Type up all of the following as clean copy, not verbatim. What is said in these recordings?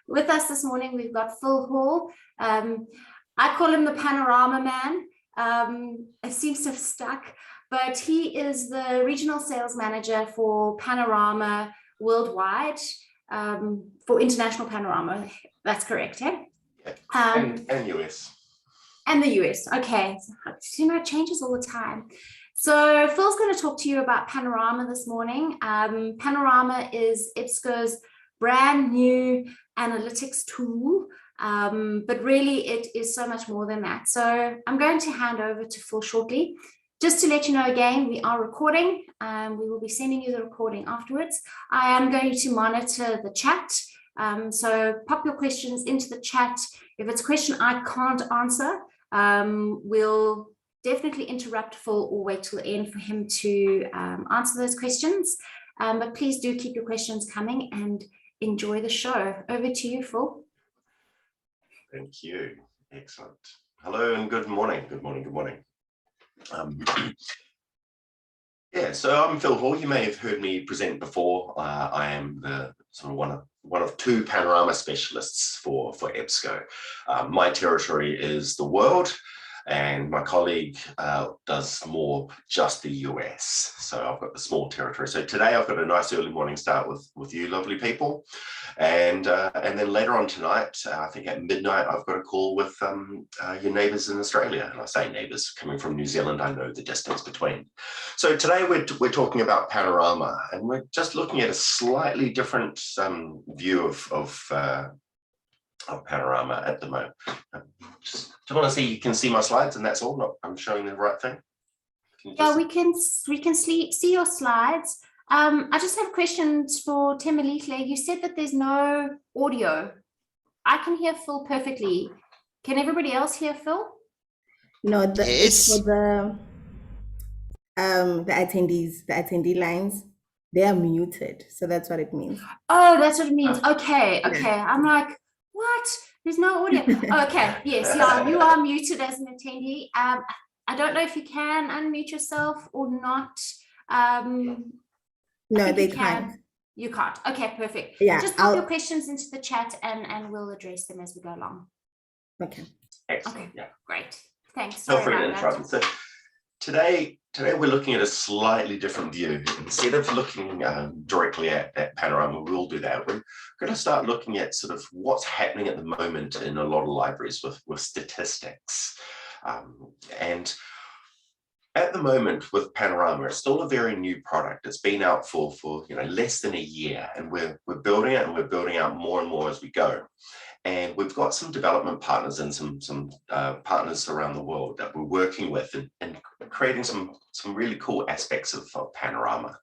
With us this morning, we've got Phil Hall. I call him the Panorama man. It seems to have stuck, but he is the regional sales manager for Panorama worldwide, for international Panorama. That's correct, eh? And US. And the US, okay. So, it changes all the time. So Phil's going to talk to you about Panorama this morning. Panorama is EBSCO's brand new analytics tool, but really it is so much more than that. So I'm going to hand over to Phil shortly. Just to let you know again, we are recording. We will be sending you the recording afterwards. I am going to monitor the chat. So pop your questions into the chat. If it's a question I can't answer, we'll definitely interrupt Phil or wait till the end for him to answer those questions. But please do keep your questions coming and enjoy the show. Over to you, Phil. Thank you. Excellent. Hello and good morning. Good morning. Good morning. Yeah, so I'm Phil Hall. You may have heard me present before. I am the sort of one of two Panorama specialists for EBSCO. My territory is the world, and my colleague does more just the US. So I've got the small territory. So today I've got a nice early morning start with you lovely people. And then later on tonight, I think at midnight, I've got a call with your neighbours in Australia. And I say neighbours, coming from New Zealand, I know the distance between. So today we're talking about Panorama, and we're just looking at a slightly different view of Panorama at the moment. Just want to see you can see my slides, and that's all. Not I'm showing the right thing. Yeah, we can see your slides. I just have questions for Temelihle. You said that there's no audio. I can hear Phil perfectly. Can everybody else hear Phil? No, Yes. it's for the attendees, the attendee lines. They are muted, so that's what it means. Oh, that's what it means. Okay. I'm like, what? There's no audio. Okay, yes, yeah, you are muted as an attendee. I don't know if you can unmute yourself or not. No, they can't. You can't. Okay, perfect. Yeah, just pop your questions into the chat and we'll address them as we go along. Okay. Excellent. Okay, yeah. Great. Thanks. Feel free to interrupt. So today we're looking at a slightly different view. Instead of looking directly at Panorama, we'll do that. We're going to start looking at sort of what's happening at the moment in a lot of libraries with statistics. And at the moment with Panorama, it's still a very new product. It's been out for less than a year, and we're building it, and we're building out more and more as we go. And we've got some development partners and some partners around the world that we're working with and creating some really cool aspects of Panorama.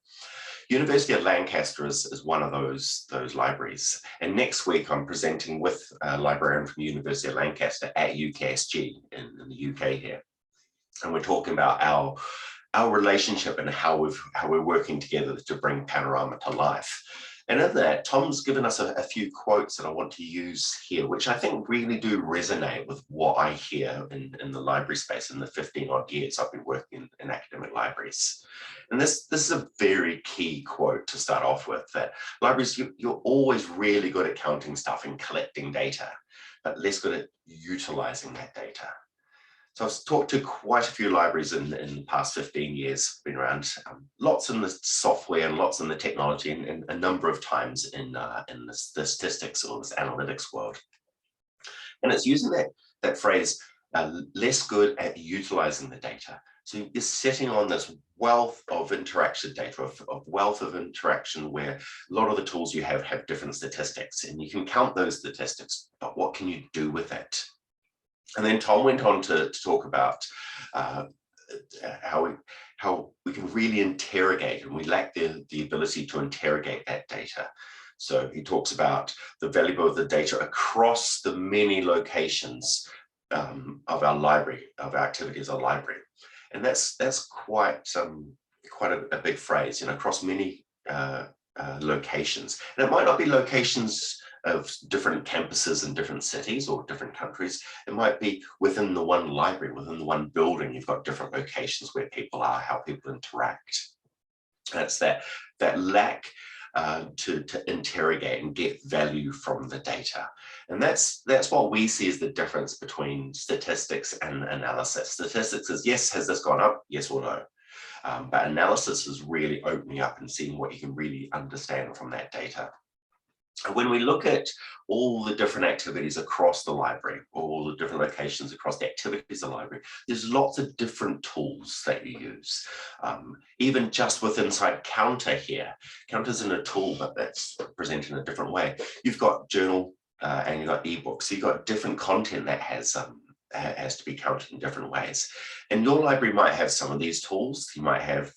University of Lancaster is one of those libraries. And next week, I'm presenting with a librarian from the University of Lancaster at UKSG in the UK here. And we're talking about our relationship and how we're working together to bring Panorama to life. And in that, Tom's given us a few quotes that I want to use here, which I think really do resonate with what I hear in the library space in the 15 odd years I've been working in academic libraries. And this is a very key quote to start off with, that libraries, you're always really good at counting stuff and collecting data, but less good at utilizing that data. So I've talked to quite a few libraries in the past 15 years, been around, lots in the software and lots in the technology, and a number of times in the statistics or this analytics world. And it's using that phrase, less good at utilizing the data. So you're sitting on this wealth of interaction data, of wealth of interaction, where a lot of the tools you have different statistics, and you can count those statistics, but what can you do with it? And then Tom went on to talk about how we can really interrogate, and we lack the ability to interrogate that data. So he talks about the value of the data across the many locations of our library, of our activities, our library. And that's quite a big phrase, across many locations. And it might not be locations of different campuses in different cities or different countries. It might be within the one library, within the one building. You've got different locations where people are, how people interact. That's that lack to interrogate and get value from the data. And that's what we see as the difference between statistics and analysis. Statistics is, yes, has this gone up? Yes or no. But analysis is really opening up and seeing what you can really understand from that data. And when we look at all the different activities across the library, all the different locations across the activities of the library, there's lots of different tools that you use. Even just with inside Counter here, Counter's in a tool, but that's presented in a different way. You've got journal and you've got ebooks. So you've got different content that has to be counted in different ways. And your library might have some of these tools. You might have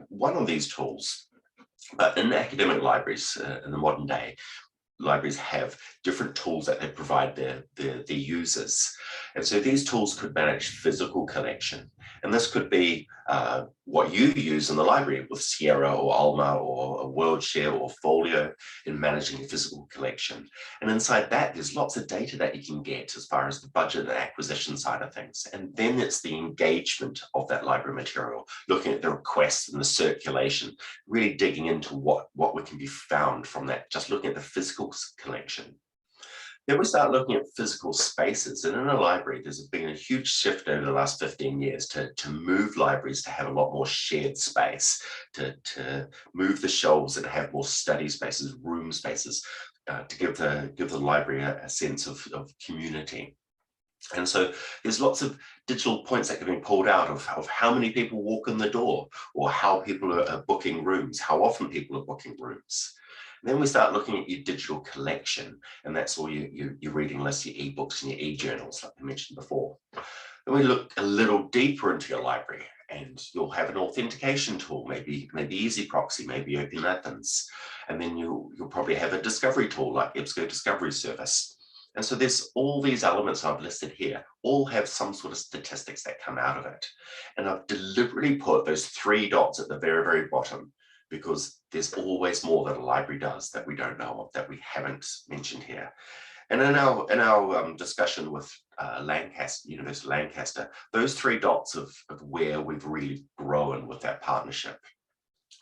one of these tools. But in academic libraries in the modern day, libraries have different tools that they provide their users. And so these tools could manage physical collection. And this could be what you use in the library with Sierra or Alma or a WorldShare or Folio in managing your physical collection. And inside that, there's lots of data that you can get as far as the budget and acquisition side of things. And then it's the engagement of that library material, looking at the requests and the circulation, really digging into what can be found from that, just looking at the physical collection. Then we start looking at physical spaces, and in a library, there's been a huge shift over the last 15 years to move libraries to have a lot more shared space, to move the shelves and have more study spaces, room spaces, to give the library a sense of community. And so there's lots of digital points that can be pulled out of how many people walk in the door, or how people are booking rooms, how often people are booking rooms. Then we start looking at your digital collection, and that's all your reading lists, your ebooks and your e-journals, like I mentioned before. Then we look a little deeper into your library, and you'll have an authentication tool, maybe Easy Proxy, maybe Open Athens, and then you'll probably have a discovery tool like EBSCO Discovery Service. And so there's all these elements I've listed here, all have some sort of statistics that come out of it. And I've deliberately put those 3 dots at the very, very bottom, because there's always more that a library does that we don't know of, that we haven't mentioned here. And in our discussion with University of Lancaster, those 3 dots of where we've really grown with that partnership.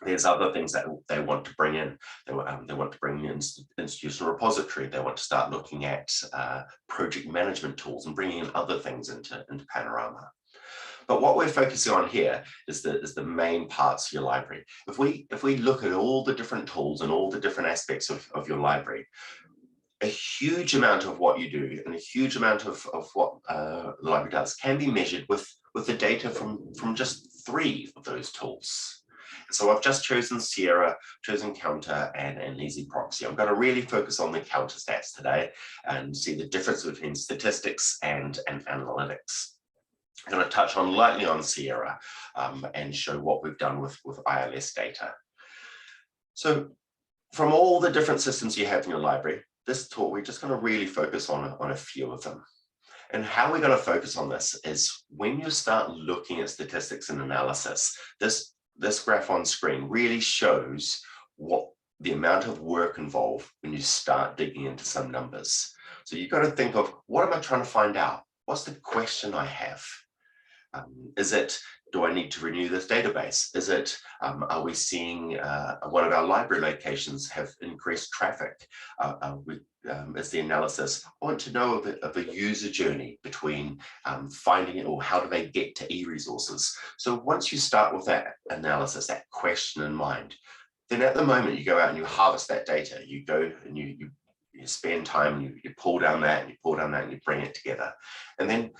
There's other things that they want to bring in. They want to bring in institutional repository. They want to start looking at project management tools and bringing in other things into Panorama. But what we're focusing on here is the main parts of your library. If we look at all the different tools and all the different aspects of your library, a huge amount of what you do and a huge amount of what the library does can be measured with the data from just 3 of those tools. So I've just chosen Sierra, chosen Counter and Easy Proxy. I'm going to really focus on the Counter stats today and see the difference between statistics and analytics. I'm going to touch on lightly on Sierra and show what we've done with ILS data. So from all the different systems you have in your library, this talk, we're just going to really focus on a few of them. And how we're going to focus on this is when you start looking at statistics and analysis, this graph on screen really shows what the amount of work involved when you start digging into some numbers. So you've got to think of, what am I trying to find out? What's the question I have? Is it, do I need to renew this database? Is it, are we seeing one of our library locations have increased traffic? Is the analysis, I want to know of a user journey between finding it, or how do they get to e-resources? So once you start with that analysis, that question in mind, then at the moment you go out and you harvest that data, you go and you spend time, you pull down that and you pull down that and you bring it together. And then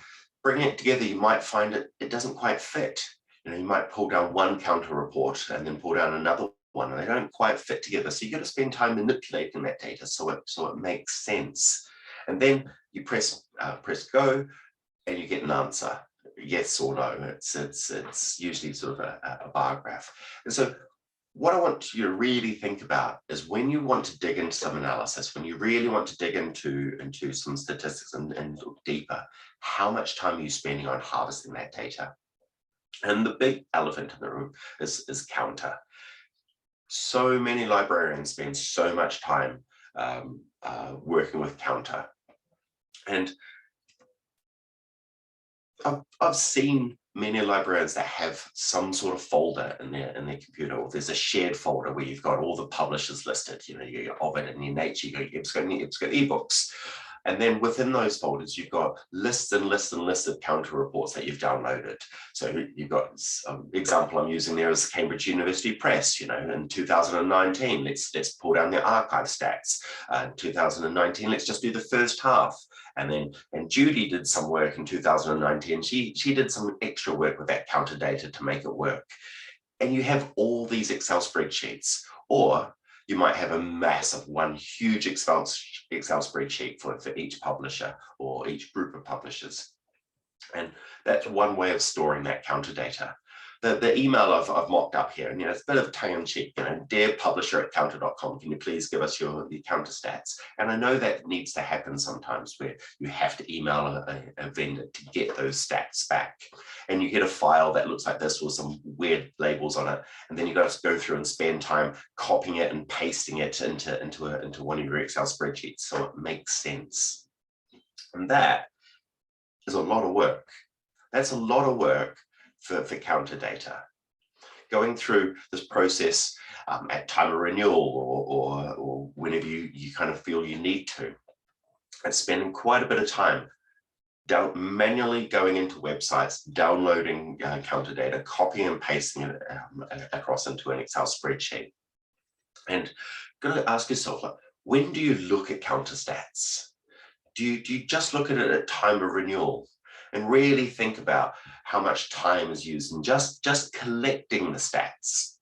bringing it together, you might find it doesn't quite fit. You might pull down one Counter report and then pull down another one, and they don't quite fit together. So you got to spend time manipulating that data so it makes sense. And then you press go, and you get an answer, yes or no. It's usually sort of a bar graph. And so what I want you to really think about is when you want to dig into some analysis, when you really want to dig into some statistics and look deeper, how much time are you spending on harvesting that data? And the big elephant in the room is Counter. So many librarians spend so much time working with Counter. And I've seen many librarians that have some sort of folder in their computer, or there's a shared folder where you've got all the publishers listed. You know, you got Ovid and your Nature, you got EBSCO and your EBSCO ebooks. And then within those folders, you've got lists and lists and lists of counter reports that you've downloaded. So you've got example I'm using there is Cambridge University Press. You know, in 2019, let's pull down their archive stats. 2019, let's just do the first half. And Judy did some work in 2019. She did some extra work with that counter data to make it work. And you have all these Excel spreadsheets, or you might have a massive one huge Excel spreadsheet for each publisher or each group of publishers. And that's one way of storing that counter data. The email I've mocked up here, and it's a bit of tongue-in-cheek, dear publisher at counter.com, can you please give us your counter stats? And I know that needs to happen sometimes, where you have to email a vendor to get those stats back. And you get a file that looks like this with some weird labels on it. And then you got to go through and spend time copying it and pasting it into one of your Excel spreadsheets. So it makes sense. And that is a lot of work. That's a lot of work for counter data. Going through this process at time of renewal or whenever you kind of feel you need to, and spending quite a bit of time manually going into websites, downloading counter data, copying and pasting it across into an Excel spreadsheet. And going to ask yourself, like, when do you look at counter stats? Do you just look at it at time of renewal? And really think about how much time is used in just collecting the stats,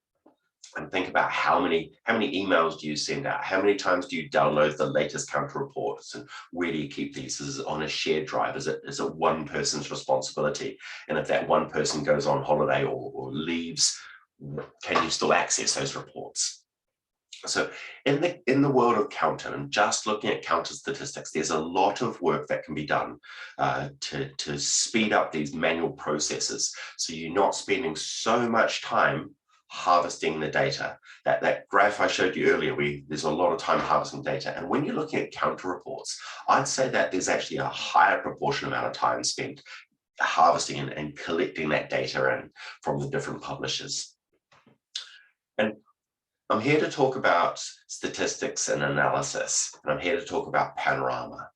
and think about how many emails do you send out, how many times do you download the latest counter reports, and where do you keep these? Is it on a shared drive? Is it one person's responsibility? And if that one person goes on holiday or leaves, can you still access those reports? So in the world of counter, and just looking at counter statistics, there's a lot of work that can be done to speed up these manual processes. So you're not spending so much time harvesting the data. That graph I showed you earlier, there's a lot of time harvesting data. And when you're looking at counter reports, I'd say that there's actually a higher proportion amount of time spent harvesting and collecting that data in from the different publishers. And I'm here to talk about statistics and analysis, and I'm here to talk about Panorama.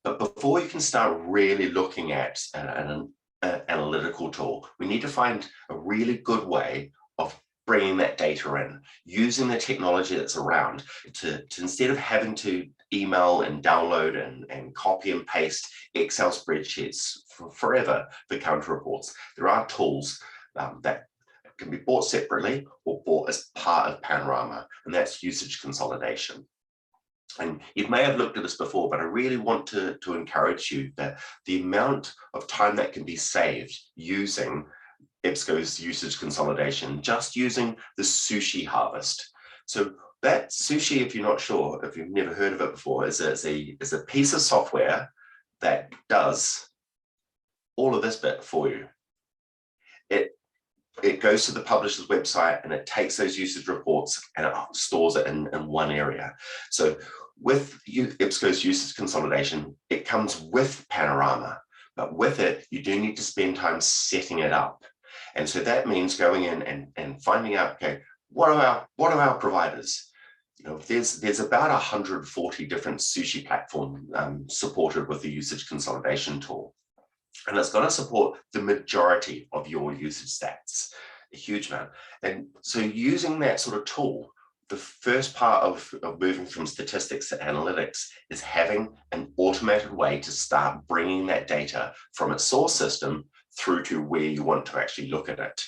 But before you can start really looking at an analytical tool, we need to find a really good way of bringing that data in, using the technology that's around to instead of having to email and download and copy and paste Excel spreadsheets forever for counter reports. There are tools that can be bought separately or bought as part of Panorama, and that's usage consolidation. And you may have looked at this before, but I really want to encourage you that the amount of time that can be saved using EBSCO's usage consolidation, just using the sushi harvest. So that sushi, if you're not sure, if you've never heard of it before, is a piece of software that does all of this bit for you. It goes to the publisher's website and it takes those usage reports and it stores it in one area. So with EBSCO's usage consolidation, it comes with Panorama, but with it, you do need to spend time setting it up. And so that means going in and finding out, okay, what are our providers? There's about 140 different sushi platforms supported with the usage consolidation tool. And it's going to support the majority of your usage stats, a huge amount. And so using that sort of tool, the first part of moving from statistics to analytics is having an automated way to start bringing that data from its source system through to where you want to actually look at it.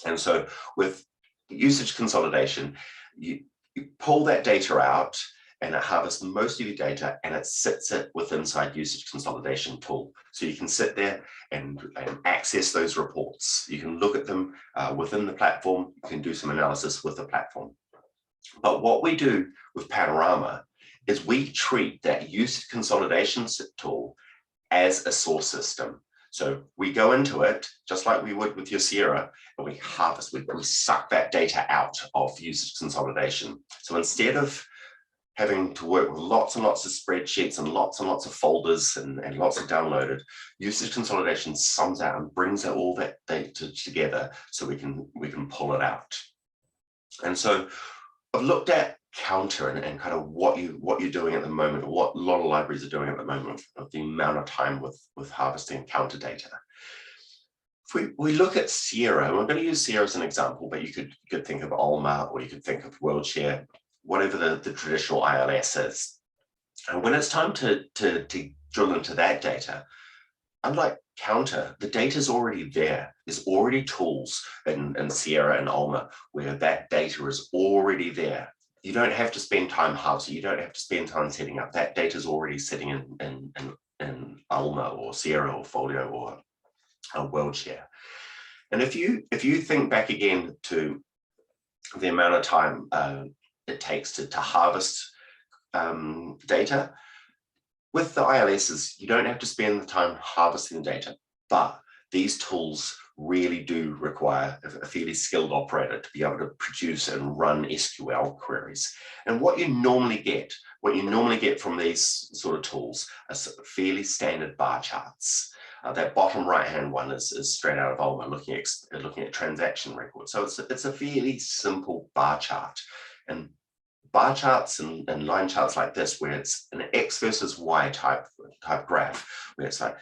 And so with usage consolidation, you pull that data out and it harvests most of your data and it sits it within inside usage consolidation tool. So you can sit there and access those reports. You can look at them within the platform. You can do some analysis with the platform. But what we do with Panorama is we treat that usage consolidation tool as a source system. So we go into it just like we would with your Sierra, and we harvest, we suck that data out of usage consolidation. So instead of having to work with lots and lots of spreadsheets and lots of folders and lots of downloaded, usage consolidation sums out and brings all that data together so we can pull it out. And so I've looked at Counter and kind of what you're doing at the moment, or what a lot of libraries are doing at the moment of the amount of time with harvesting Counter data. If we look at Sierra, and we're going to use Sierra as an example, but you could think of Alma, or you could think of WorldShare, whatever the traditional ILS is. And when it's time to drill into that data, unlike Counter, the data is already there. There's already tools in Sierra and Alma where that data is already there. You don't have to spend time harvesting. You don't have to spend time setting up. That data is already sitting in Alma or Sierra or Folio or WorldShare. And if you think back again to the amount of time it takes to harvest data, with the ILSs, you don't have to spend the time harvesting the data, but these tools really do require a fairly skilled operator to be able to produce and run SQL queries. And what you normally get from these sort of tools are fairly standard bar charts. That bottom right-hand one is straight out of Alma, looking at transaction records. So it's a fairly simple bar chart. And bar charts and line charts like this, where it's an X versus Y type graph, where it's like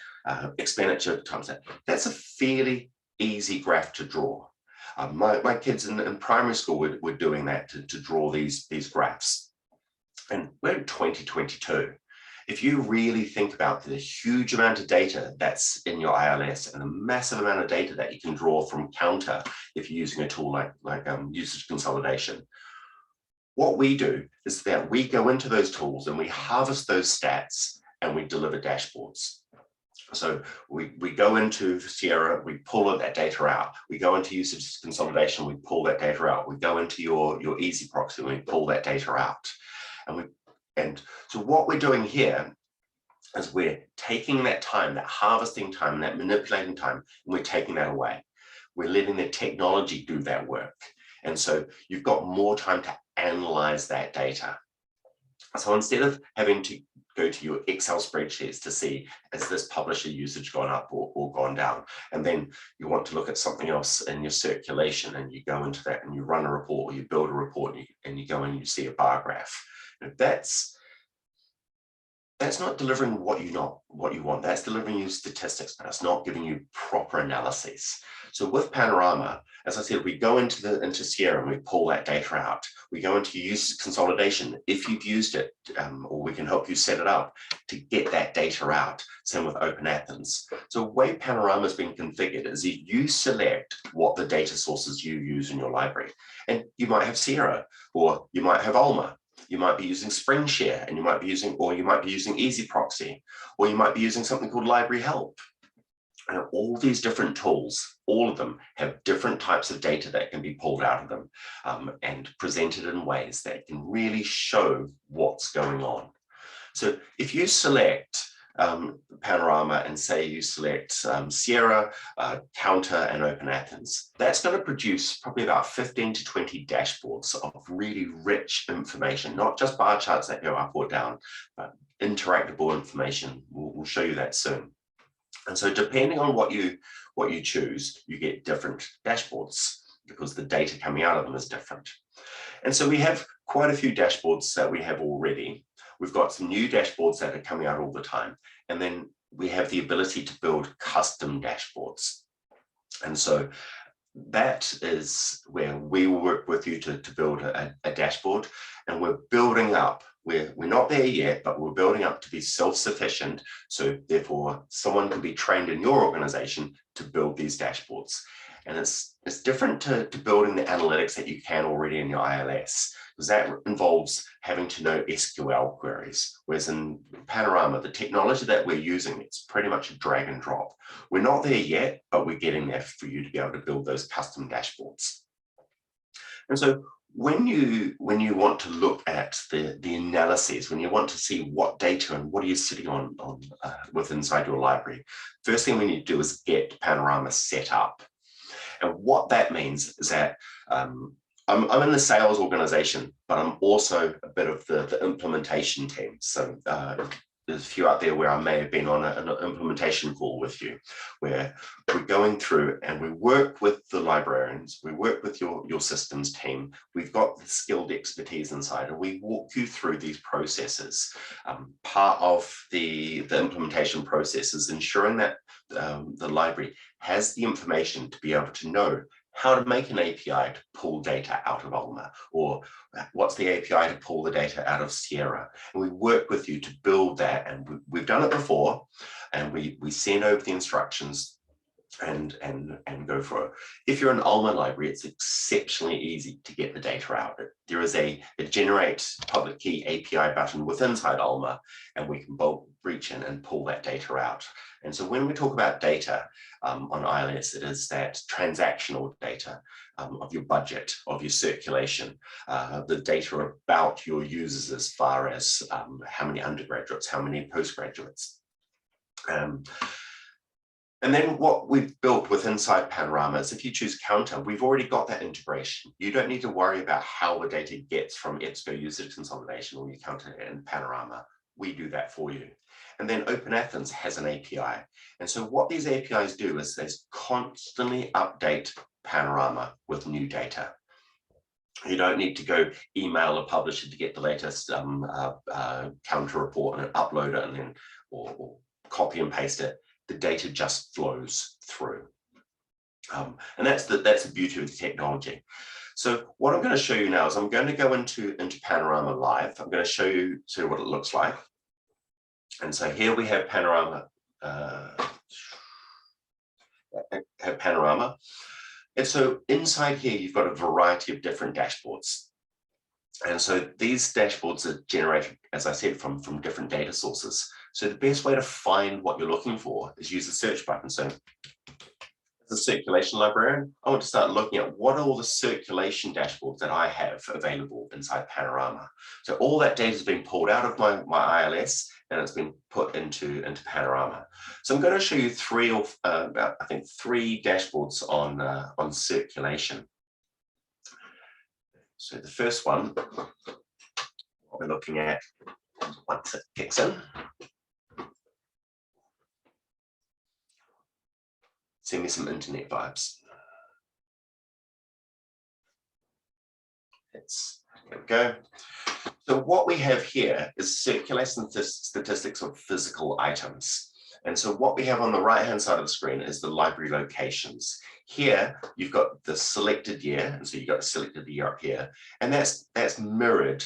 expenditure times that's a fairly easy graph to draw. My kids in primary school were doing that to draw these graphs. And we're in 2022. If you really think about the huge amount of data that's in your ILS and the massive amount of data that you can draw from Counter if you're using a tool like usage consolidation, what we do is that we go into those tools and we harvest those stats and we deliver dashboards. So we go into Sierra, we pull that data out. We go into usage consolidation, we pull that data out. We go into your easy proxy and we pull that data out. And so what we're doing here is we're taking that time, that harvesting time, that manipulating time, and we're taking that away. We're letting the technology do that work. And so you've got more time to analyze that data. So instead of having to go to your Excel spreadsheets to see, has this publisher usage gone up or gone down? And then you want to look at something else in your circulation and you go into that and you run a report, or you build a report and you go and you see a bar graph. Now that's not delivering what you want. That's delivering you statistics, but it's not giving you proper analyses. So with Panorama, as I said, we go into Sierra and we pull that data out. We go into usage consolidation if you've used it, or we can help you set it up to get that data out. Same with Open Athens. So the way Panorama has been configured is you select what the data sources you use in your library. And you might have Sierra, or you might have Alma. You might be using SpringShare, and you might be using Easy Proxy, or you might be using something called Library Help. And all these different tools, all of them have different types of data that can be pulled out of them and presented in ways that can really show what's going on. So if you select Panorama and say you select Sierra, Counter, and Open Athens, that's going to produce probably about 15 to 20 dashboards of really rich information, not just bar charts that go up or down, but interactable information. We'll show you that soon. And so depending on what you choose, you get different dashboards because the data coming out of them is different. And so we have quite a few dashboards that we have already. We've got some new dashboards that are coming out all the time. And then we have the ability to build custom dashboards. And so that is where we will work with you to build a dashboard. And we're building up. We're not there yet, but we're building up to be self-sufficient. So therefore, someone can be trained in your organization to build these dashboards. And it's different to building the analytics that you can already in your ILS, because that involves having to know SQL queries. Whereas in Panorama, the technology that we're using, it's pretty much a drag and drop. We're not there yet, but we're getting there for you to be able to build those custom dashboards. And so when you want to look at the analyses, when you want to see what data and what are you sitting on with inside your library, first thing we need to do is get Panorama set up. And what that means is that I'm in the sales organization, but I'm also a bit of the implementation team. So there's a few out there where I may have been on an implementation call with you, where we're going through and we work with the librarians, we work with your systems team, we've got the skilled expertise inside, and we walk you through these processes. Part of the implementation process is ensuring that the library has the information to be able to know how to make an API to pull data out of Alma, or what's the API to pull the data out of Sierra. And we work with you to build that, and we've done it before, and we send over the instructions and go for it. If you're an Alma library, it's exceptionally easy to get the data out. There is a generate public key API button within inside Alma, and we can both reach in and pull that data out. And so when we talk about data on ILS, it is that transactional data of your budget, of your circulation, the data about your users as far as how many undergraduates, how many postgraduates. And then what we've built with inside Panorama is if you choose Counter, we've already got that integration. You don't need to worry about how the data gets from EBSCO user consolidation or your Counter in Panorama. We do that for you. And then Open Athens has an API. And so what these APIs do is they constantly update Panorama with new data. You don't need to go email a publisher to get the latest Counter report and then upload it and then or copy and paste it. The data just flows through. And that's the beauty of the technology. So what I'm going to show you now is I'm going to go into Panorama Live. I'm going to show you what it looks like. And so here we have Panorama. And so inside here, you've got a variety of different dashboards. And so these dashboards are generated, as I said, from different data sources. So the best way to find what you're looking for is use the search button. So as a circulation librarian, I want to start looking at what are all the circulation dashboards that I have available inside Panorama. So all that data has been pulled out of my ILS and it's been put into Panorama. So I'm going to show you three dashboards on circulation. So the first one, what we're looking at once it kicks in. Send me some internet vibes. There we go. So what we have here is circulation statistics of physical items. And so what we have on the right-hand side of the screen is the library locations. Here, you've got the selected year, and so you've got the selected year up here, and that's mirrored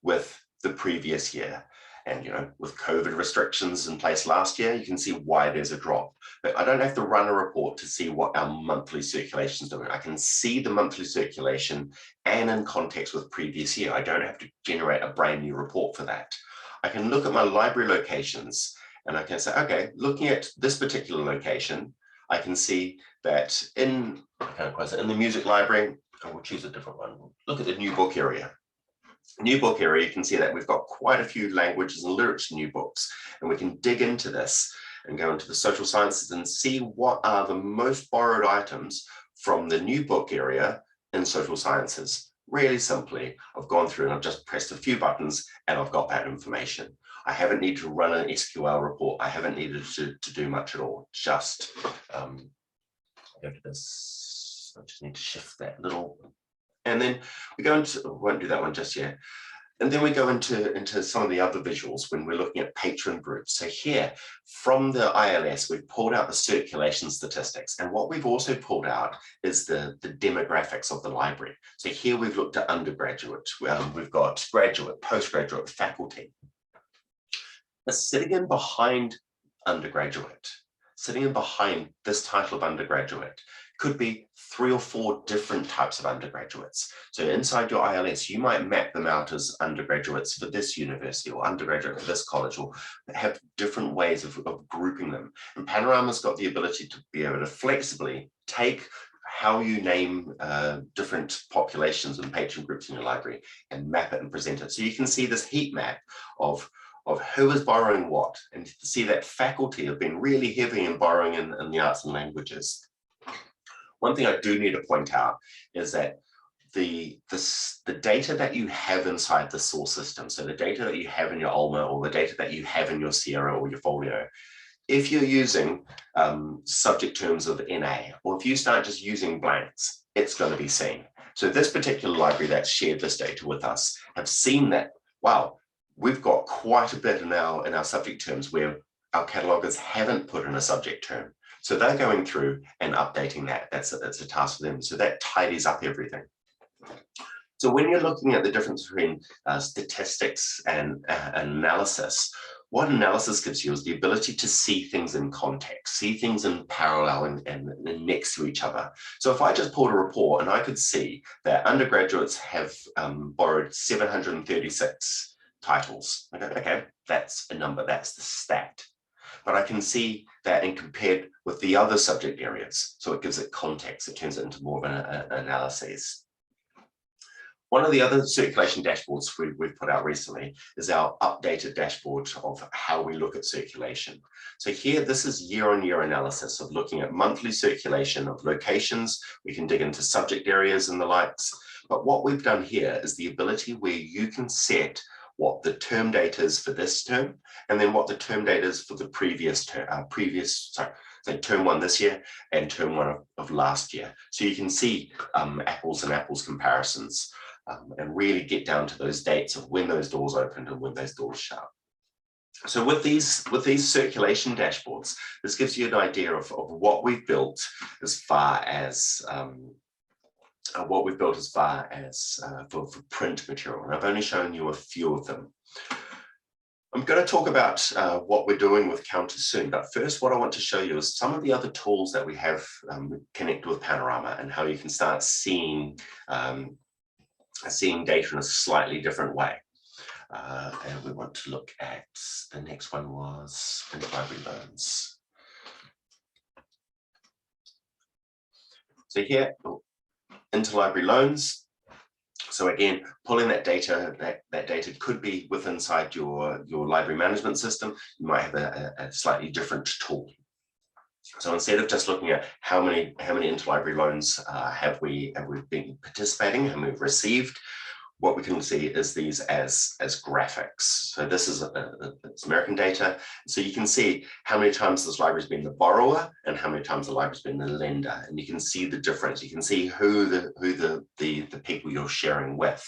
with the previous year. And with COVID restrictions in place last year, you can see why there's a drop. But I don't have to run a report to see what our monthly circulation is doing. I can see the monthly circulation and in context with previous year. I don't have to generate a brand new report for that. I can look at my library locations and I can say, okay, looking at this particular location, I can see that in the music library, I will choose a different one. Look at the new book area. New book area, you can see that we've got quite a few languages and lyrics in new books, and we can dig into this and go into the social sciences and see what are the most borrowed items from the new book area in social sciences. Really simply, I've gone through and I've just pressed a few buttons and I've got that information. I haven't needed to run an SQL report. I haven't needed to do much at all. Just go to this. I just need to shift that little. And then we go into, won't do that one just yet. And then we go into some of the other visuals when we're looking at patron groups. So here, from the ILS, we've pulled out the circulation statistics. And what we've also pulled out is the demographics of the library. So here we've looked at undergraduate. We've got graduate, postgraduate, faculty. But sitting in behind undergraduate, sitting in behind this title of undergraduate, could be 3 or 4 different types of undergraduates. So inside your ILS, you might map them out as undergraduates for this university or undergraduate for this college, or have different ways of grouping them. And Panorama's got the ability to be able to flexibly take how you name different populations and patron groups in your library and map it and present it. So you can see this heat map of who is borrowing what, and to see that faculty have been really heavy in borrowing in the arts and languages. One thing I do need to point out is that the data that you have inside the source system, so the data that you have in your Alma or the data that you have in your Sierra or your Folio, if you're using subject terms of NA, or if you start just using blanks, it's going to be seen. So this particular library that's shared this data with us have seen that, wow, we've got quite a bit in our subject terms where our catalogers haven't put in a subject term. So they're going through and updating that. That's a task for them. So that tidies up everything. So when you're looking at the difference between statistics and analysis, what analysis gives you is the ability to see things in context, see things in parallel and next to each other. So if I just pulled a report and I could see that undergraduates have borrowed 736 titles, okay, that's a number, that's the stat. But I can see that and compared with the other subject areas. So it gives it context, it turns it into more of an analysis. One of the other circulation dashboards we've put out recently is our updated dashboard of how we look at circulation. So here, this is year-on-year analysis of looking at monthly circulation of locations. We can dig into subject areas and the likes. But what we've done here is the ability where you can set what the term date is for this term, and then what the term date is for the previous term, so term one this year and term one of last year. So you can see apples and apples comparisons. And really get down to those dates of when those doors opened and when those doors shut. So with these circulation dashboards, this gives you an idea of what we've built as far as for print material. And I've only shown you a few of them. I'm going to talk about what we're doing with Counter soon, but first what I want to show you is some of the other tools that we have connected with Panorama and how you can start seeing data in a slightly different way. And we want to look at, the next one was Interlibrary Loans. So here, Interlibrary Loans. So again, pulling that data, that data could be within inside your library management system. You might have a slightly different tool. So instead of just looking at how many interlibrary loans have we been participating and we've received, what we can see is these as graphics. So this is it's American data. So you can see how many times this library's been the borrower and how many times the library's been the lender, and you can see the difference. You can see who the people you're sharing with.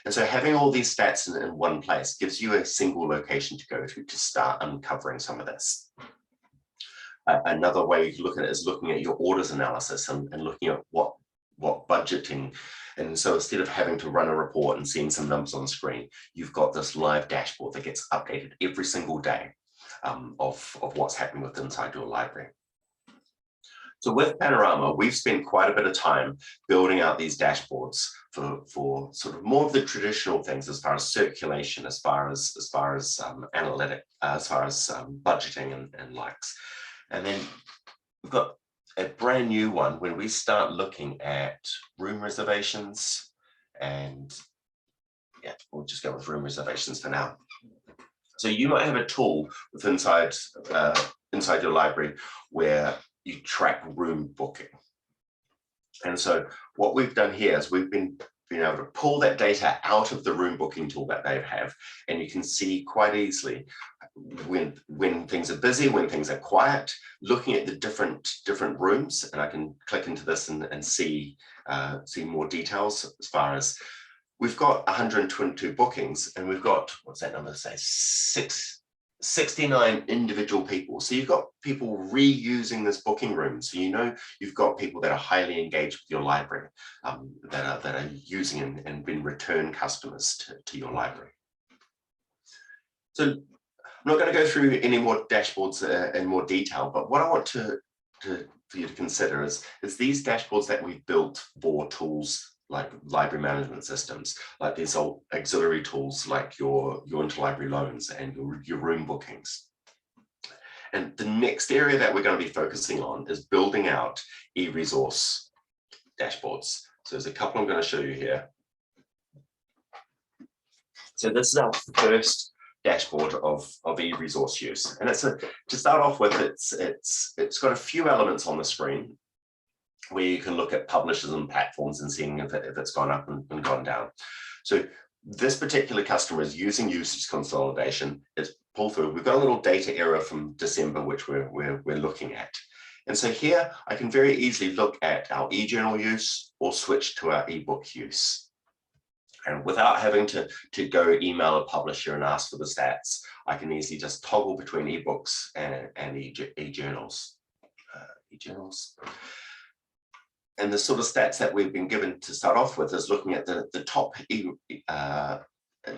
And so having all these stats in one place gives you a single location to go to start uncovering some of this. Another way you can look at it is looking at your orders analysis and looking at what budgeting. And so instead of having to run a report and seeing some numbers on the screen, you've got this live dashboard that gets updated every single day of what's happening with inside your library. So with Panorama, we've spent quite a bit of time building out these dashboards for sort of more of the traditional things as far as circulation, as far as analytic, as far as budgeting and likes. And then we've got a brand new one when we start looking at room reservations, and yeah, we'll just go with room reservations for now. So you might have a tool with inside your library where you track room booking. And so what we've done here is we've been able to pull that data out of the room booking tool that they have, and you can see quite easily when things are busy, when things are quiet, looking at the different rooms. And I can click into this and see more details as far as we've got 122 bookings, and we've got, what's that number say, 69 individual people. So you've got people reusing this booking room. So you know you've got people that are highly engaged with your library, that are using and been return customers to your library. So I'm not going to go through any more dashboards in more detail, but what I want for you to consider is these dashboards that we've built for tools like library management systems, like these auxiliary tools like your interlibrary loans and your room bookings. And the next area that we're going to be focusing on is building out e-resource dashboards. So there's a couple I'm going to show you here. So this is our first dashboard of e-resource use, and to start off with, it's got a few elements on the screen. where you can look at publishers and platforms and seeing if it's gone up and gone down. So this particular customer is using usage consolidation. It's pulled through. We've got a little data error from December, which we're looking at. And so here I can very easily look at our e-journal use or switch to our ebook use. And without having to go email a publisher and ask for the stats, I can easily just toggle between ebooks and e-journals. And the sort of stats that we've been given to start off with is looking at the top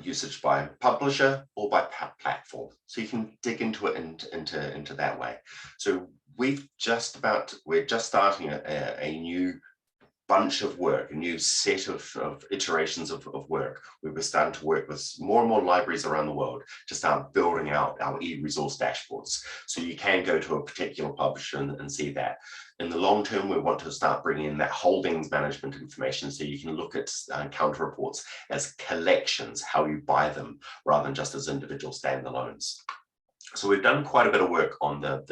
usage by publisher or by platform. So you can dig into it into that way. So we're just starting a new bunch of work, a new set of iterations of work. We were starting to work with more and more libraries around the world to start building out our e-resource dashboards. So you can go to a particular publisher and see that. In the long term, we want to start bringing in that holdings management information so you can look at counter reports as collections, how you buy them, rather than just as individual standalones. So we've done quite a bit of work on the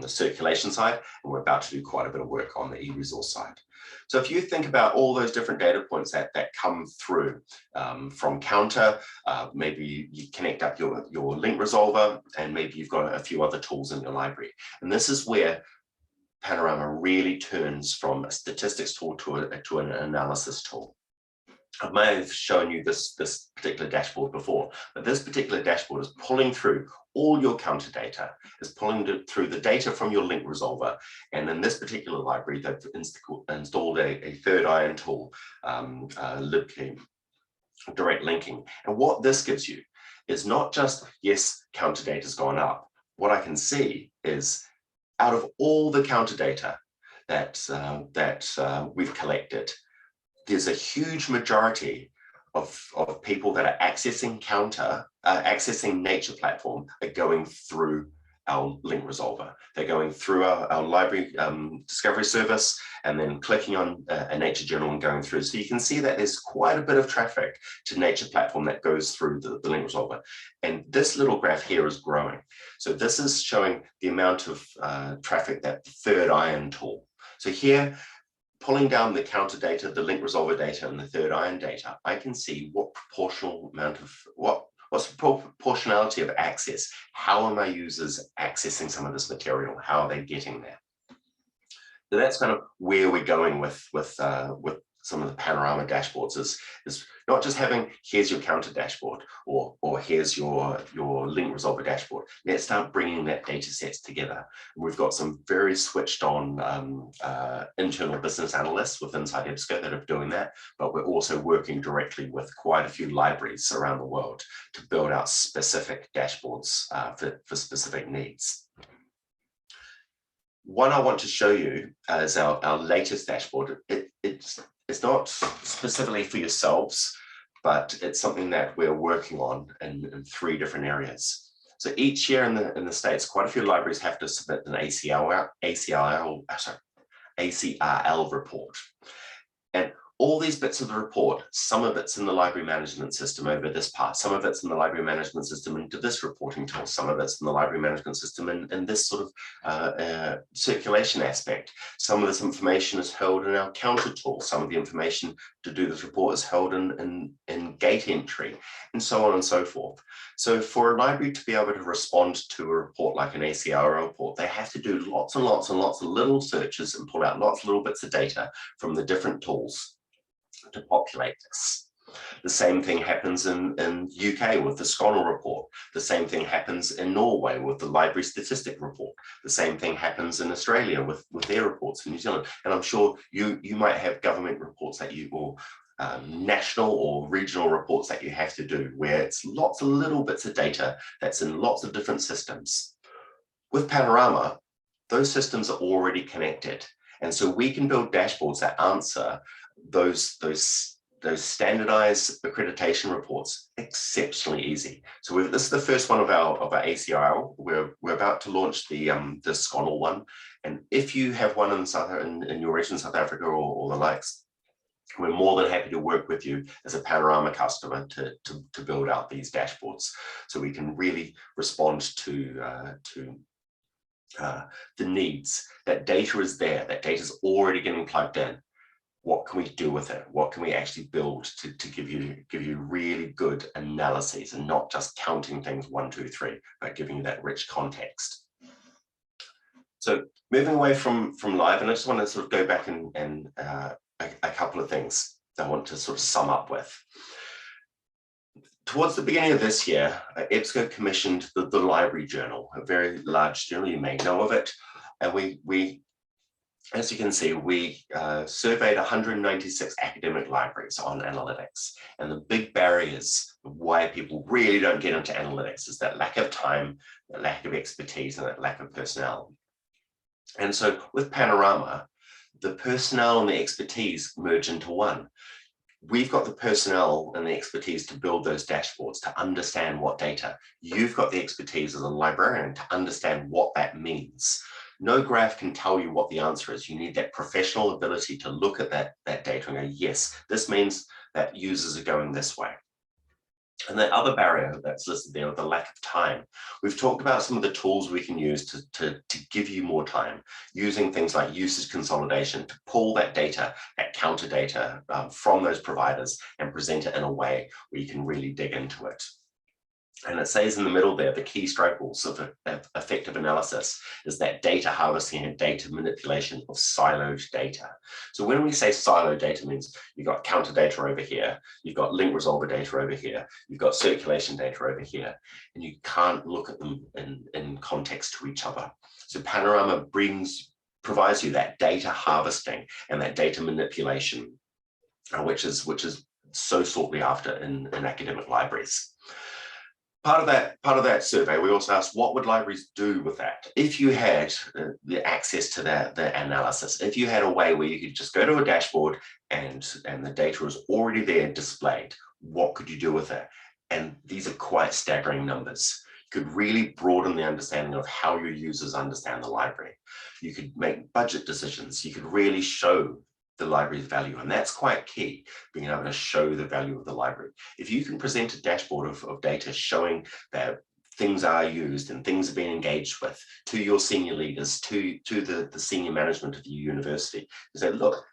circulation side, and we're about to do quite a bit of work on the e-resource side. So if you think about all those different data points that come through from counter, maybe you connect up your link resolver, and maybe you've got a few other tools in your library. And this is where Panorama really turns from a statistics tool to an analysis tool. I may have shown you this particular dashboard before, but this particular dashboard is pulling through all your counter data, is pulling through the data from your link resolver. And in this particular library, they've installed a third iron tool, libkey, direct linking. And what this gives you is not just, yes, counter data's gone up. What I can see is out of all the counter data that we've collected, there's a huge majority of people that are accessing accessing Nature platform are going through our link resolver. They're going through our library discovery service and then clicking on a Nature journal and going through. So you can see that there's quite a bit of traffic to Nature platform that goes through the link resolver. And this little graph here is growing. So this is showing the amount of traffic that the third iron tool. So here, pulling down the counter data, the link resolver data, and the third iron data, I can see what proportional amount of what's the proportionality of access. How are my users accessing some of this material? How are they getting there? So that's kind of where we're going with some of the Panorama dashboards is not just having, here's your counter dashboard or here's your link resolver dashboard. Let's start bringing that data sets together. And we've got some very switched on internal business analysts with inside EBSCO that are doing that, but we're also working directly with quite a few libraries around the world to build out specific dashboards for specific needs. One I want to show you is our latest dashboard. It's not specifically for yourselves, but it's something that we're working on in 3 different areas. So each year in the States, quite a few libraries have to submit an ACRL report. And all these bits of the report, some of it's in the library management system over this part, some of it's in the library management system into this reporting tool, some of it's in the library management system in this sort of circulation aspect. Some of this information is held in our counter tool. Some of the information to do this report is held in gate entry, and so on and so forth. So for a library to be able to respond to a report like an ACRL report, they have to do lots and lots and lots of little searches and pull out lots of little bits of data from the different tools to populate this. The same thing happens in UK with the Sconnell report. The same thing happens in Norway with the library statistic report. The same thing happens in Australia with their reports in New Zealand. And I'm sure you might have government reports that you, or national or regional reports that you have to do, where it's lots of little bits of data that's in lots of different systems. With Panorama, those systems are already connected. And so we can build dashboards that answer those standardized accreditation reports exceptionally easy. So this is the first one of our ACRL. We're about to launch the Sconnell one, and if you have one in your region, South Africa or the likes, we're more than happy to work with you as a Panorama customer to build out these dashboards, so we can really respond to the needs. That data is there, that data is already getting plugged in. What can we do with it? What can we actually build to give you really good analyses, and not just counting things 1, 2, 3, but giving you that rich context. So moving away from live, and I just want to sort of go back and a couple of things that I want to sort of sum up with. Towards the beginning of this year, EBSCO commissioned the Library Journal, a very large journal, you may know of it. And we as you can see, we surveyed 196 academic libraries on analytics. And the big barriers of why people really don't get into analytics is that lack of time, that lack of expertise, and that lack of personnel. And so with Panorama, the personnel and the expertise merge into one. We've got the personnel and the expertise to build those dashboards, to understand what data. You've got the expertise as a librarian to understand what that means. No graph can tell you what the answer is. You need that professional ability to look at that data and go, yes, this means that users are going this way. And that other barrier that's listed there, the lack of time. We've talked about some of the tools we can use to give you more time, using things like usage consolidation to pull that data, that counter data from those providers and present it in a way where you can really dig into it. And it says in the middle there, the key struggles of effective analysis is that data harvesting and data manipulation of siloed data. So when we say siloed data, means you've got counter data over here, you've got link resolver data over here, you've got circulation data over here, and you can't look at them in context to each other. So Panorama provides you that data harvesting and that data manipulation, which is so sought after in academic libraries. Part of that survey, we also asked, what would libraries do with that? If you had the access to the analysis, if you had a way where you could just go to a dashboard and the data is already there displayed, what could you do with it? And these are quite staggering numbers. You could really broaden the understanding of how your users understand the library. You could make budget decisions. You could really show the library's value, and that's quite key, being able to show the value of the library. If you can present a dashboard of data showing that things are used and things are being engaged with to your senior leaders, to the senior management of your university, you say, look,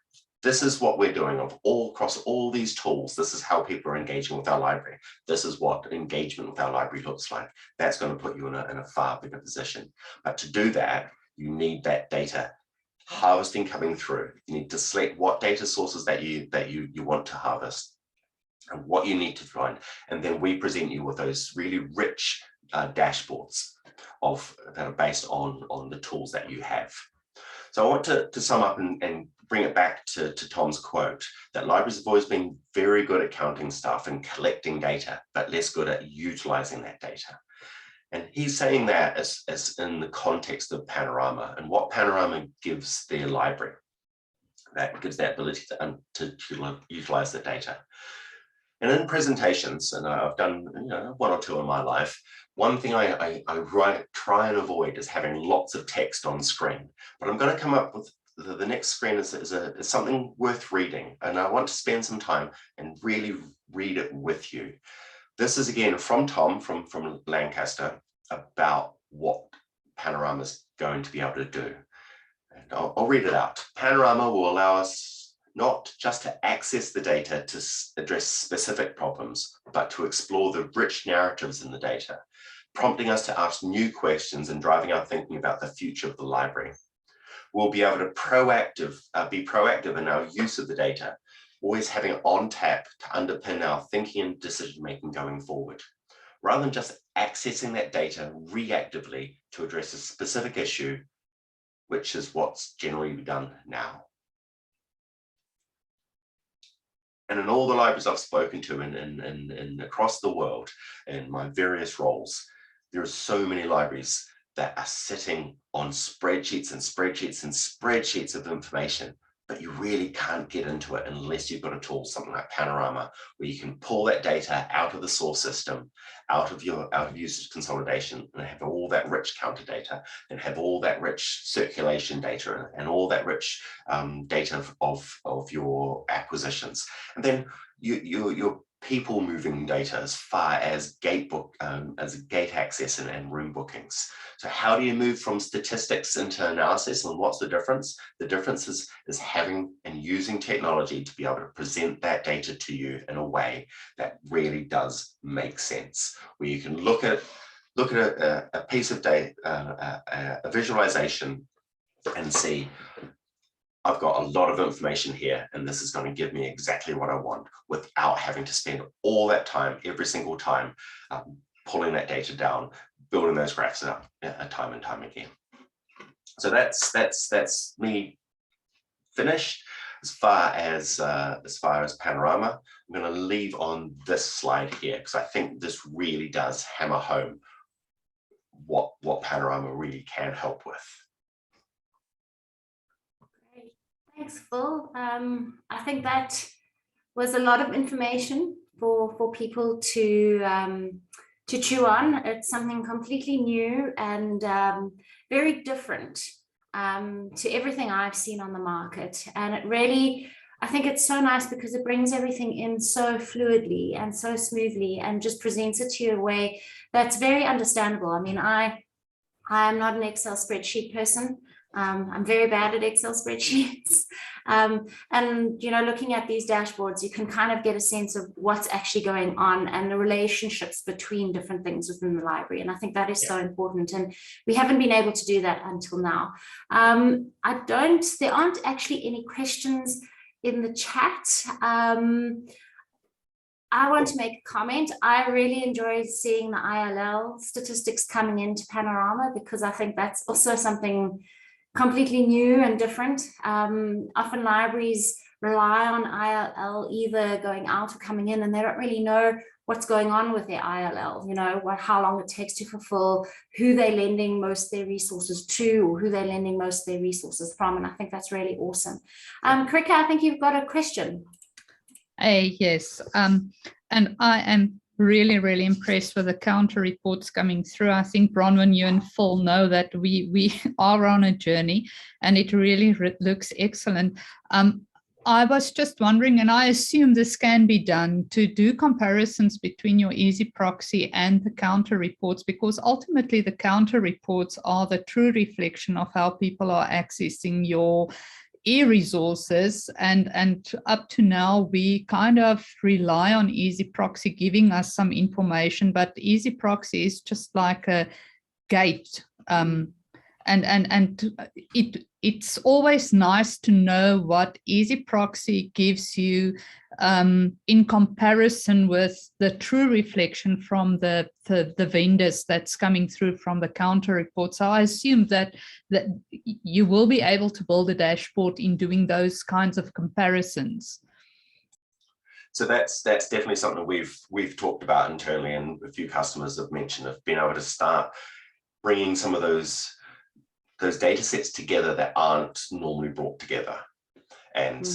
this is what we're doing across all these tools. This is how people are engaging with our library. This is what engagement with our library looks like. That's going to put you in a far bigger position. But to do that, you need that data harvesting coming through. You need to select what data sources that you want to harvest and what you need to find. And then we present you with those really rich dashboards that are based on the tools that you have. So I want to sum up and bring it back to Tom's quote, that libraries have always been very good at counting stuff and collecting data, but less good at utilizing that data. And he's saying that as in the context of Panorama and what Panorama gives their library, that gives that ability to utilize the data. And in presentations, and I've done one or two in my life, one thing I try and avoid is having lots of text on screen. But I'm going to come up with the next screen is something worth reading, and I want to spend some time and really read it with you. This is again from Tom from Lancaster about what Panorama is going to be able to do. And I'll read it out. Panorama will allow us not just to access the data to address specific problems, but to explore the rich narratives in the data, prompting us to ask new questions and driving our thinking about the future of the library. We'll be able to be proactive in our use of the data, always having it on tap to underpin our thinking and decision-making going forward, rather than just accessing that data reactively to address a specific issue, which is what's generally done now. And in all the libraries I've spoken to and across the world in my various roles, there are so many libraries that are sitting on spreadsheets and spreadsheets and spreadsheets of information, but you really can't get into it unless you've got a tool, something like Panorama, where you can pull that data out of the source system, out of usage consolidation, and have all that rich counter data, and have all that rich circulation data, and all that rich data of your acquisitions. And then your people moving data as far as gate access and room bookings. So how do you move from statistics into analysis, and what's the difference? The difference is having and using technology to be able to present that data to you in a way that really does make sense, where you can look at a piece of data, a visualization, and see, I've got a lot of information here, and this is going to give me exactly what I want, without having to spend all that time, every single time, pulling that data down, building those graphs up time and time again. So that's me finished as far as Panorama. I'm going to leave on this slide here, because I think this really does hammer home what Panorama really can help with. Thanks, Phil. I think that was a lot of information for people to chew on. It's something completely new and very different to everything I've seen on the market. And it really, I think it's so nice because it brings everything in so fluidly and so smoothly, and just presents it to you in a way that's very understandable. I mean, I am not an Excel spreadsheet person. I'm very bad at Excel spreadsheets. And, you know, looking at these dashboards, you can kind of get a sense of what's actually going on and the relationships between different things within the library. And I think that is so important. And we haven't been able to do that until now. There aren't actually any questions in the chat. I want to make a comment. I really enjoy seeing the ILL statistics coming into Panorama, because I think that's also something completely new and different. Often libraries rely on ILL either going out or coming in, and they don't really know what's going on with their ILL, you know, how long it takes to fulfill, who they're lending most of their resources to, or who they're lending most of their resources from. And I think that's really awesome. Krika, I think you've got a question. Yes, and I am really impressed with the counter reports coming through. I think Bronwyn, you and Phil know that we are on a journey, and it really looks excellent. I was just wondering, and I assume this can be done, to do comparisons between your EBSCO and the counter reports, because ultimately the counter reports are the true reflection of how people are accessing your e-resources, and up to now we kind of rely on EBSCO giving us some information, but EBSCO is just like a gate, and it's always nice to know what EBSCO gives you in comparison with the true reflection from the vendors that's coming through from the counter report. So I assume that you will be able to build a dashboard in doing those kinds of comparisons. So that's definitely something we've talked about internally, and a few customers have mentioned of being able to start bringing some of those data sets together that aren't normally brought together. And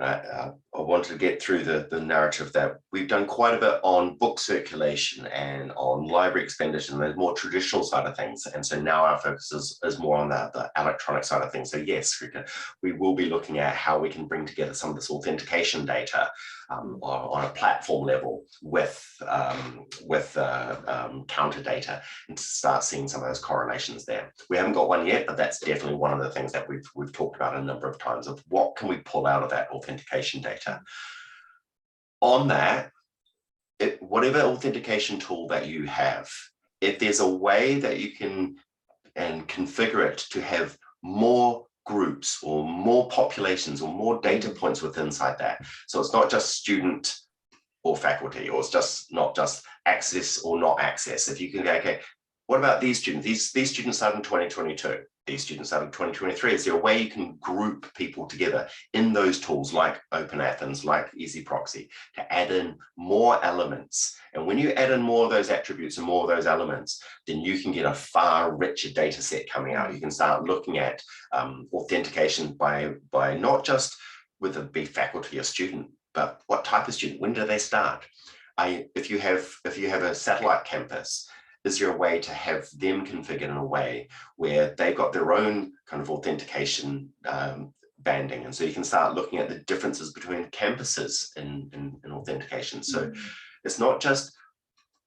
I wanted to get through the narrative that we've done quite a bit on book circulation and on library expenditure, and the more traditional side of things. And so now our focus is more on the electronic side of things. So yes, we will be looking at how we can bring together some of this authentication data on a platform level with counter data, and to start seeing some of those correlations there. We haven't got one yet, but that's definitely one of the things that we've talked about a number of times, of what can we pull out of that authentication data. On that, whatever authentication tool that you have, if there's a way that you can configure it to have more groups or more populations or more data points within inside that. So it's not just student or faculty, or it's just not just access or not access. If you can go, okay, what about these students? These students started in 2022. These students started in 2023. Is there a way you can group people together in those tools like Open Athens, like EasyProxy, to add in more elements? And when you add in more of those attributes and more of those elements, then you can get a far richer data set coming out. You can start looking at authentication by not just whether it be faculty or student, but what type of student, when do they start? If you have a satellite campus, is there a way to have them configured in a way where they've got their own kind of authentication banding. And so you can start looking at the differences between campuses in authentication. So it's not just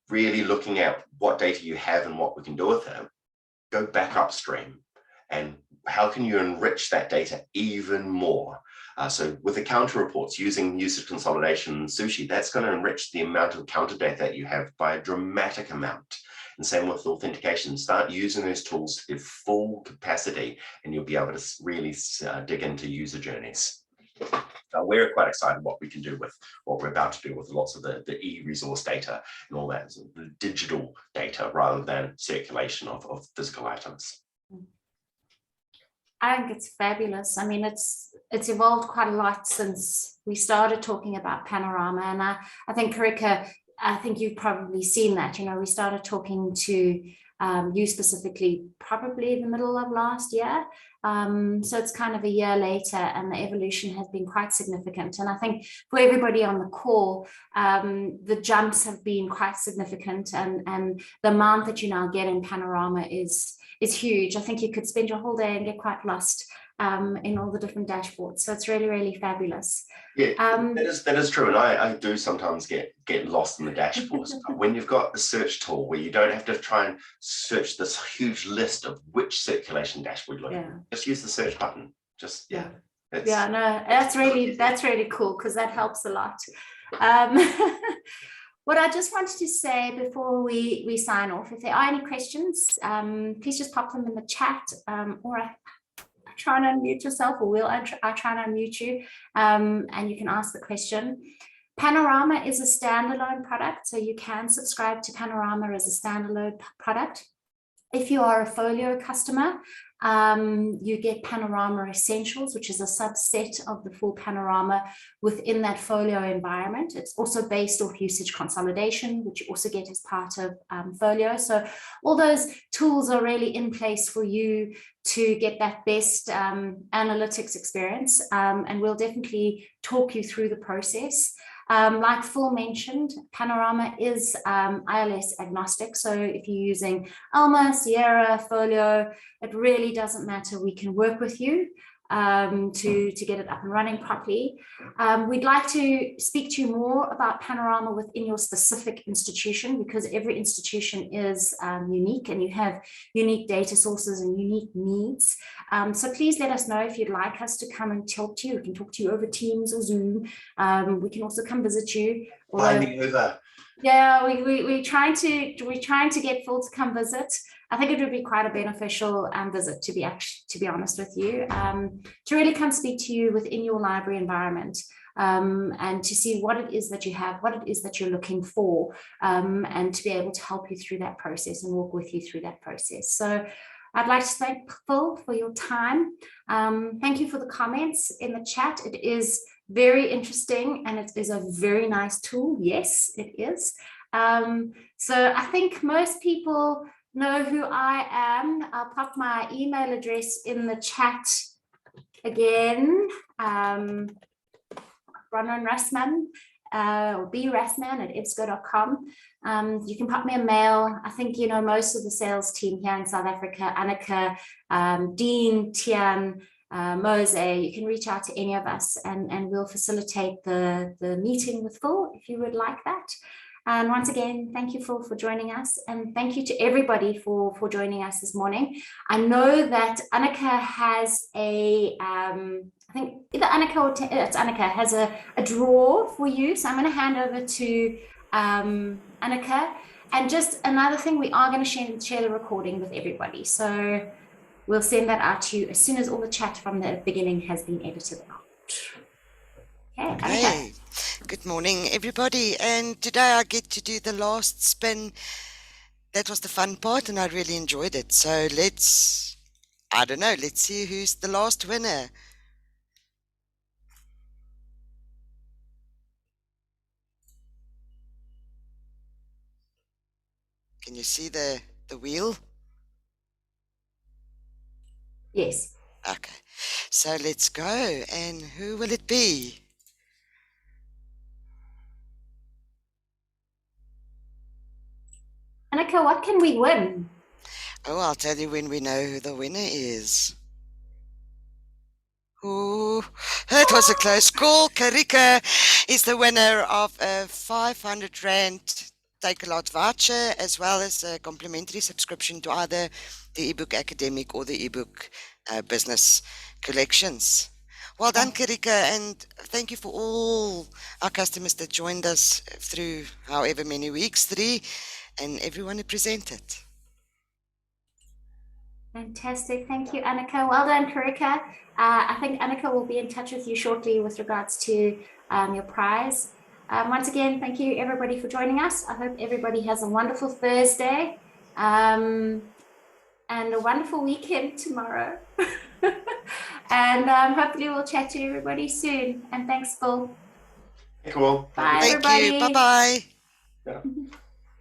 really looking at what data you have and what we can do with it. Go back upstream, and how can you enrich that data even more? So with the counter reports, using usage consolidation and Sushi, that's going to enrich the amount of counter data that you have by a dramatic amount. And same with authentication. Start using those tools to their full capacity, and you'll be able to really dig into user journeys. We're quite excited what we can do with what we're about to do with lots of the e-resource data and all that, so the digital data rather than circulation of physical items. I think it's fabulous. I mean, it's evolved quite a lot since we started talking about Panorama. And I think, Karika, I think you've probably seen that. We started talking to you specifically probably in the middle of last year. So it's kind of a year later, and the evolution has been quite significant. And I think for everybody on the call, the jumps have been quite significant, and the amount that you now get in Panorama is huge. I think you could spend your whole day and get quite lost in all the different dashboards. So it's really, really fabulous. Yeah, that is true. And I do sometimes get lost in the dashboards. When you've got a search tool where you don't have to try and search this huge list of which circulation dashboard you're looking at, just use the search button. Just, no, that's really cool, because that helps a lot. What I just wanted to say before we sign off, if there are any questions, please just pop them in the chat, or try and unmute yourself, or I try and unmute you, and you can ask the question. Panorama is a standalone product, so you can subscribe to Panorama as a standalone product. If you are a Folio customer, you get Panorama Essentials, which is a subset of the full Panorama within that Folio environment. It's also based off usage consolidation, which you also get as part of Folio. So all those tools are really in place for you to get that best analytics experience, and we'll definitely talk you through the process. Like Phil mentioned, Panorama is ILS agnostic. So if you're using Alma, Sierra, Folio, it really doesn't matter. We can work with you to get it up and running properly. We'd like to speak to you more about Panorama within your specific institution, because every institution is unique, and you have unique data sources and unique needs. So please let us know if you'd like us to come and talk to you. We can talk to you over Teams or Zoom. We can also come visit you. Fly me over. Yeah, we're trying to get Phil to come visit. I think it would be quite a beneficial visit, to be honest with you, to really come speak to you within your library environment, and to see what it is that you have, what it is that you're looking for, and to be able to help you through that process and walk with you through that process. So I'd like to thank Phil for your time. Thank you for the comments in the chat. It is very interesting, and it is a very nice tool. Yes, it is. So I think most people know who I am. I'll pop my email address in the chat again. Bronwyn Rasman, or brasman@ebsco.com. You can pop me a mail. I think most of the sales team here in South Africa, Annika, Dean, Tian, Mose, you can reach out to any of us, and we'll facilitate the meeting with Phil if you would like that. And once again, thank you, Phil, for joining us, and thank you to everybody for joining us this morning. I know that Annika has I think either Annika or it's Annika has a draw for you, so I'm going to hand over to Annika. And just another thing, we are going to share the recording with everybody, so we'll send that out to you as soon as all the chat from the beginning has been edited out. Okay, Hey, good morning, everybody. And today I get to do the last spin. That was the fun part, and I really enjoyed it. So let's see who's the last winner. Can you see the wheel? Yes. Okay, so let's go. And who will it be? Annika, what can we win? Oh, I'll tell you when we know who the winner is. Ooh, that was a close call. Karika is the winner of a 500 Rand Take-A-Lot voucher, as well as a complimentary subscription to either the ebook academic or the ebook business collections. Well done, Karika, and thank you for all our customers that joined us through however many weeks, 3, and everyone who presented. Fantastic. Thank you, Annika. Well done, Karika. I think Annika will be in touch with you shortly with regards to your prize. Once again, thank you everybody for joining us. I hope everybody has a wonderful Thursday and a wonderful weekend tomorrow. And hopefully we'll chat to everybody soon. And thanks, Phil. Cool. Bye, Thank everybody. you. Bye-bye. Yeah.